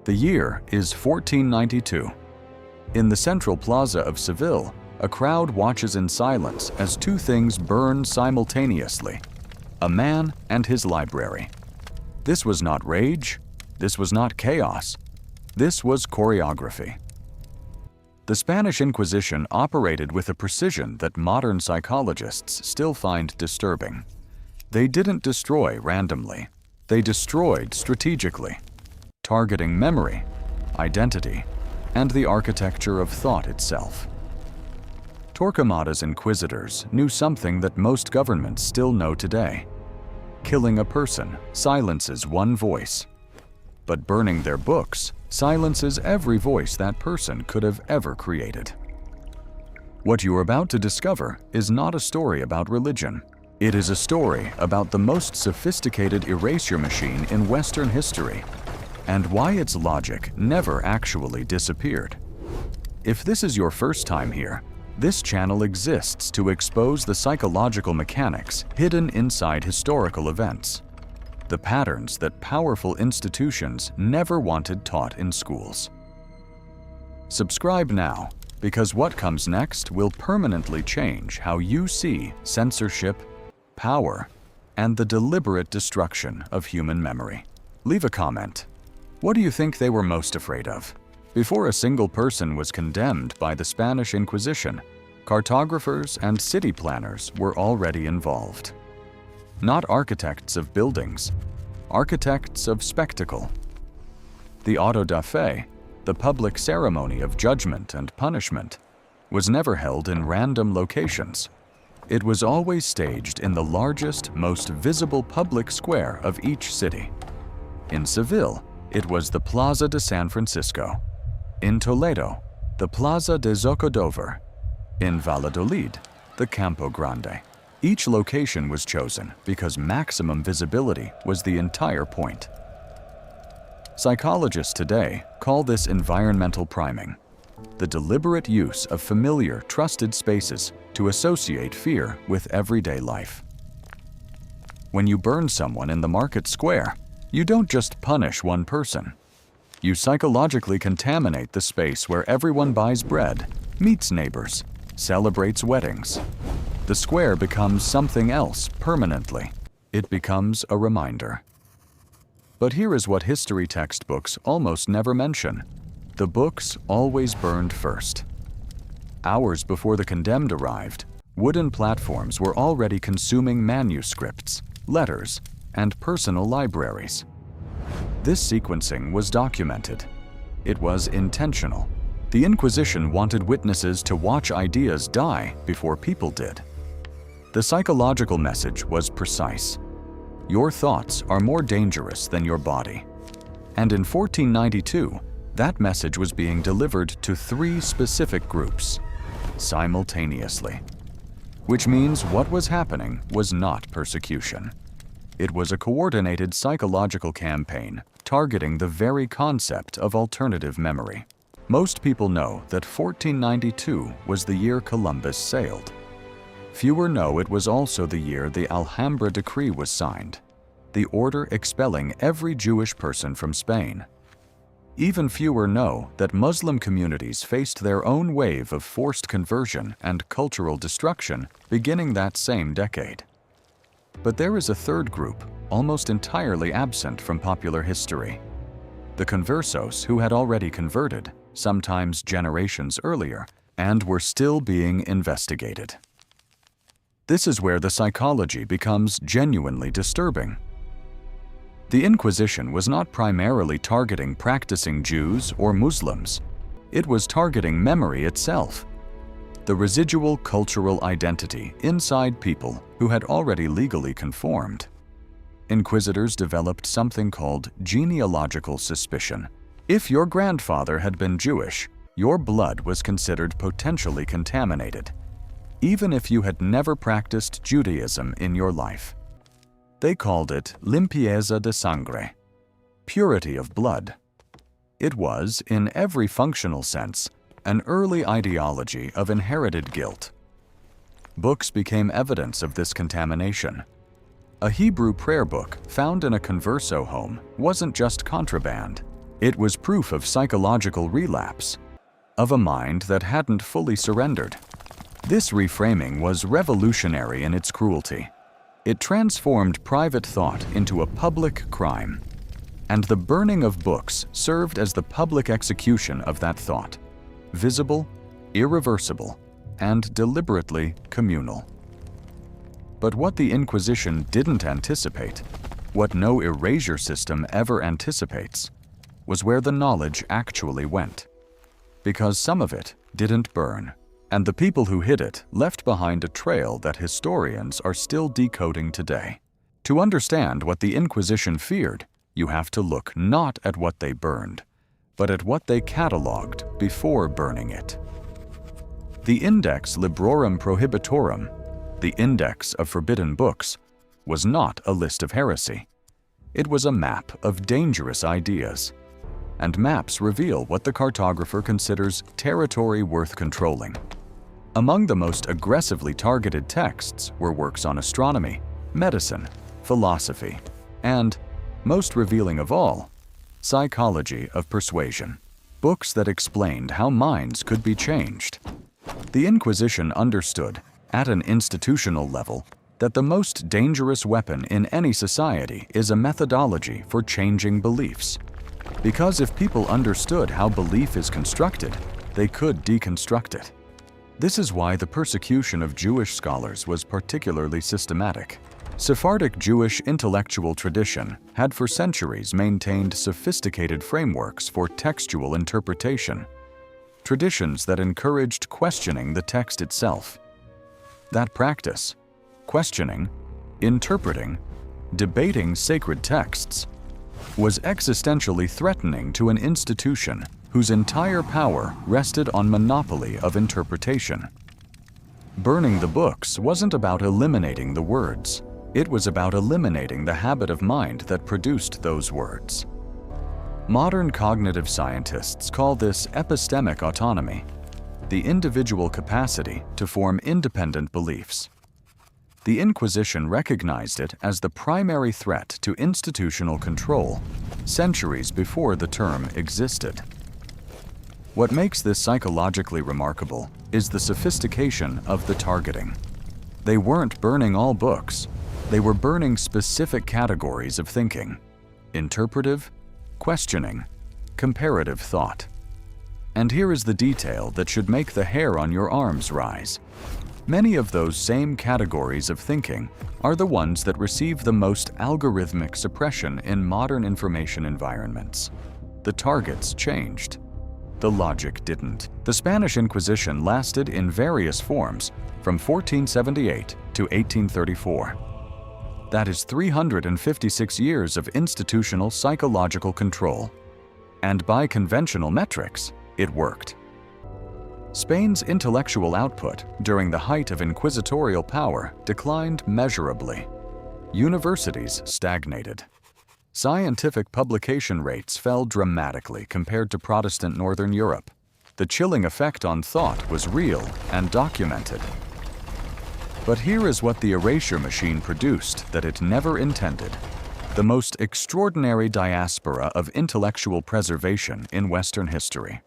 The year is 1492. In the central plaza of Seville, a crowd watches in silence as two things burn simultaneously: a man and his library. This was not rage, this was not chaos, this was choreography. The Spanish Inquisition operated with a precision that modern psychologists still find disturbing. They didn't destroy randomly, they destroyed strategically, targeting memory, identity, and the architecture of thought itself. Torquemada's inquisitors knew something that most governments still know today. Killing a person silences one voice, but burning their books silences every voice that person could have ever created. What you are about to discover is not a story about religion. It is a story about the most sophisticated erasure machine in Western history, and why its logic never actually disappeared. If this is your first time here, this channel exists to expose the psychological mechanics hidden inside historical events, the patterns that powerful institutions never wanted taught in schools. Subscribe now, because what comes next will permanently change how you see censorship, power, and the deliberate destruction of human memory. Leave a comment. What do you think they were most afraid of? Before a single person was condemned by the Spanish Inquisition, cartographers and city planners were already involved. Not architects of buildings, architects of spectacle. The auto da fe, the public ceremony of judgment and punishment, was never held in random locations. It was always staged in the largest, most visible public square of each city. In Seville, it was the Plaza de San Francisco. In Toledo, the Plaza de Zocodover. In Valladolid, the Campo Grande. Each location was chosen because maximum visibility was the entire point. Psychologists today call this environmental priming, the deliberate use of familiar, trusted spaces to associate fear with everyday life. When you burn someone in the market square, you don't just punish one person. You psychologically contaminate the space where everyone buys bread, meets neighbors, celebrates weddings. The square becomes something else permanently. It becomes a reminder. But here is what history textbooks almost never mention. The books always burned first. Hours before the condemned arrived, wooden platforms were already consuming manuscripts, letters, and personal libraries. This sequencing was documented. It was intentional. The Inquisition wanted witnesses to watch ideas die before people did. The psychological message was precise. Your thoughts are more dangerous than your body. And in 1492, that message was being delivered to 3 specific groups, simultaneously. Which means what was happening was not persecution. It was a coordinated psychological campaign targeting the very concept of alternative memory. Most people know that 1492 was the year Columbus sailed. Fewer know it was also the year the Alhambra Decree was signed, the order expelling every Jewish person from Spain. Even fewer know that Muslim communities faced their own wave of forced conversion and cultural destruction beginning that same decade. But there is a third group, almost entirely absent from popular history. The conversos who had already converted, sometimes generations earlier, and were still being investigated. This is where the psychology becomes genuinely disturbing. The Inquisition was not primarily targeting practicing Jews or Muslims. It was targeting memory itself, the residual cultural identity inside people who had already legally conformed. Inquisitors developed something called genealogical suspicion. If your grandfather had been Jewish, your blood was considered potentially contaminated, even if you had never practiced Judaism in your life. They called it limpieza de sangre, purity of blood. It was, in every functional sense, an early ideology of inherited guilt. Books became evidence of this contamination. A Hebrew prayer book found in a converso home wasn't just contraband. It was proof of psychological relapse, of a mind that hadn't fully surrendered. This reframing was revolutionary in its cruelty. It transformed private thought into a public crime, and the burning of books served as the public execution of that thought, visible, irreversible, and deliberately communal. But what the Inquisition didn't anticipate, what no erasure system ever anticipates, was where the knowledge actually went. Because some of it didn't burn, and the people who hid it left behind a trail that historians are still decoding today. To understand what the Inquisition feared, you have to look not at what they burned, but at what they cataloged before burning it. The Index Librorum Prohibitorum, the Index of Forbidden Books, was not a list of heresy. It was a map of dangerous ideas. And maps reveal what the cartographer considers territory worth controlling. Among the most aggressively targeted texts were works on astronomy, medicine, philosophy, and, most revealing of all, psychology of persuasion. Books that explained how minds could be changed. The Inquisition understood, at an institutional level, that the most dangerous weapon in any society is a methodology for changing beliefs. Because if people understood how belief is constructed, they could deconstruct it. This is why the persecution of Jewish scholars was particularly systematic. Sephardic Jewish intellectual tradition had for centuries maintained sophisticated frameworks for textual interpretation, traditions that encouraged questioning the text itself. That practice, questioning, interpreting, debating sacred texts, was existentially threatening to an institution whose entire power rested on monopoly of interpretation. Burning the books wasn't about eliminating the words. It was about eliminating the habit of mind that produced those words. Modern cognitive scientists call this epistemic autonomy, the individual capacity to form independent beliefs. The Inquisition recognized it as the primary threat to institutional control, centuries before the term existed. What makes this psychologically remarkable is the sophistication of the targeting. They weren't burning all books, they were burning specific categories of thinking: interpretive, questioning, comparative thought. And here is the detail that should make the hair on your arms rise. Many of those same categories of thinking are the ones that receive the most algorithmic suppression in modern information environments. The targets changed. The logic didn't. The Spanish Inquisition lasted in various forms from 1478 to 1834. That is 356 years of institutional psychological control. And by conventional metrics, it worked. Spain's intellectual output during the height of inquisitorial power declined measurably. Universities stagnated. Scientific publication rates fell dramatically compared to Protestant Northern Europe. The chilling effect on thought was real and documented. But here is what the erasure machine produced that it never intended: the most extraordinary diaspora of intellectual preservation in Western history.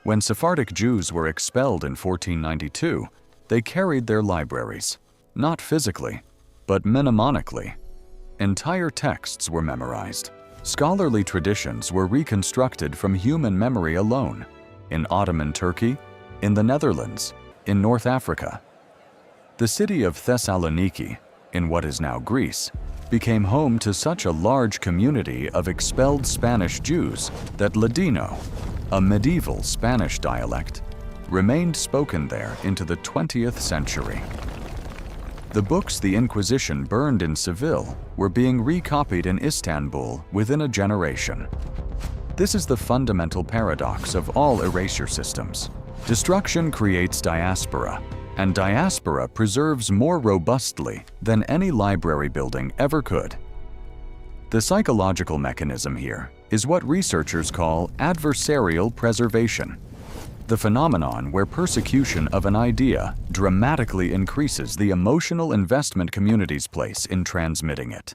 When Sephardic Jews were expelled in 1492, they carried their libraries, not physically, but mnemonically. Entire texts were memorized. Scholarly traditions were reconstructed from human memory alone, in Ottoman Turkey, in the Netherlands, in North Africa. The city of Thessaloniki, in what is now Greece, became home to such a large community of expelled Spanish Jews that Ladino, a medieval Spanish dialect, remained spoken there into the 20th century. The books the Inquisition burned in Seville were being recopied in Istanbul within a generation. This is the fundamental paradox of all erasure systems. Destruction creates diaspora, and diaspora preserves more robustly than any library building ever could. The psychological mechanism here is what researchers call adversarial preservation, the phenomenon where persecution of an idea dramatically increases the emotional investment communities place in transmitting it.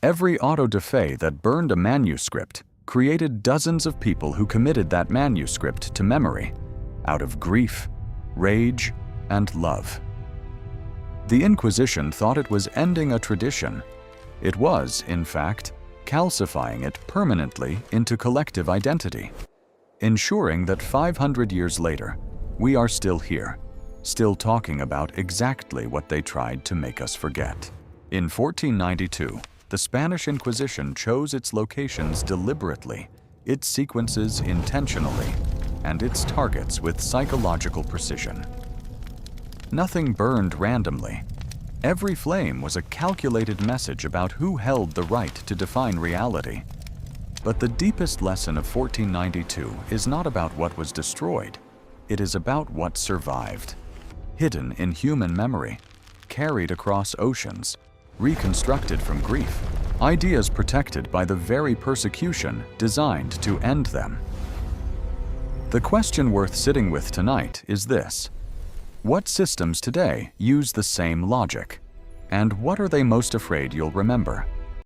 Every auto-da-fe that burned a manuscript created dozens of people who committed that manuscript to memory out of grief, rage, and love. The Inquisition thought it was ending a tradition. It was, in fact, calcifying it permanently into collective identity, ensuring that 500 years later, we are still here, still talking about exactly what they tried to make us forget. In 1492, the Spanish Inquisition chose its locations deliberately, its sequences intentionally, and its targets with psychological precision. Nothing burned randomly. Every flame was a calculated message about who held the right to define reality. But the deepest lesson of 1492 is not about what was destroyed. It is about what survived. Hidden in human memory, carried across oceans, reconstructed from grief, ideas protected by the very persecution designed to end them. The question worth sitting with tonight is this: what systems today use the same logic? And what are they most afraid you'll remember?